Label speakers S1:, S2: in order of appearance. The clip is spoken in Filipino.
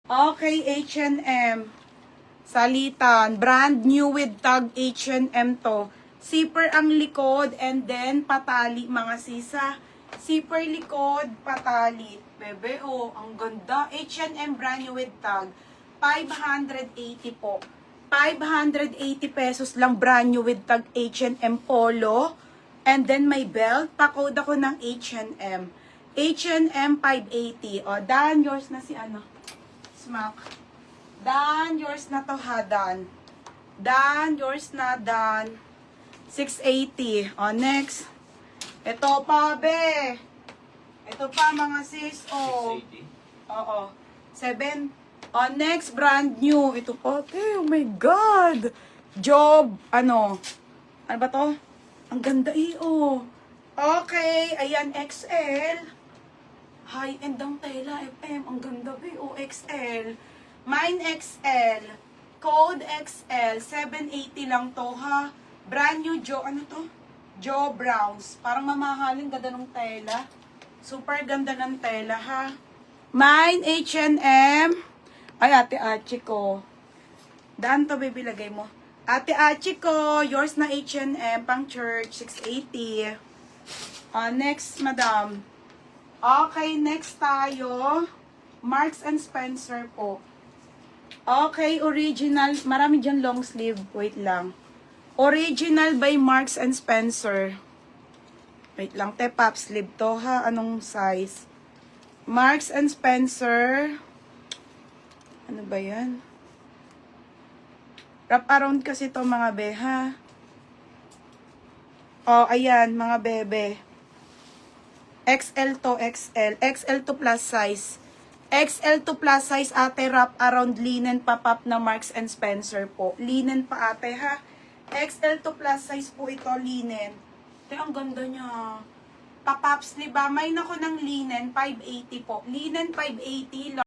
S1: Okay, H&M. Salitan. Brand new with tag H&M to. Zipper ang likod and then patali mga sisa. Zipper likod, patali. Bebe, oh, ang ganda. H&M brand new with tag. 580 po. 580 pesos lang brand new with tag H&M polo. And then may belt. Pa-code ako ng H&M. H&M 580. O, Dan, yours na si ano? Smack. Dan, yours na to ha, Dan. Dan, yours na, Dan. 680. O, next. Ito pa, be. Ito pa, mga sis. O.
S2: 680?
S1: Oo. 7. O, next, brand new. Ito pa, te. Oh my God. Job, ano. Ano ba to? Ang ganda oh. Okay, ayan, XL. High-end ang tela, FM. Ang ganda, be. O, XL. Mine XL. Code XL. 780 lang to, ha. Brand new Joe, ano to? Joe Browns. Parang mamahaling ganda ng tela. Super ganda ng tela, ha. Mine H&M. Ay, Ate Achi ko. Daan to, baby, lagay mo. Ate Achi ko, yours na H&M, pang church, 680. Next, madam. Okay, next tayo. Marks and Spencer po. Okay, original. Marami dyan long sleeve. Wait lang. Original by Marks and Spencer. Wait lang, te, pop sleeve to, ha? Anong size? Marks and Spencer. Ano ba yan? Wrap around kasi to mga be, ha? Oh, ayan, mga bebe. XL to XL. XL to plus size. XL to plus size, ate, wrap around linen pop-up na Marks and Spencer po. Linen pa, ate, ha? XL to plus size po ito, linen. Ate, ang ganda niya. Pop-up sleeve ba? May nako ng linen, 580 po. Linen, 580.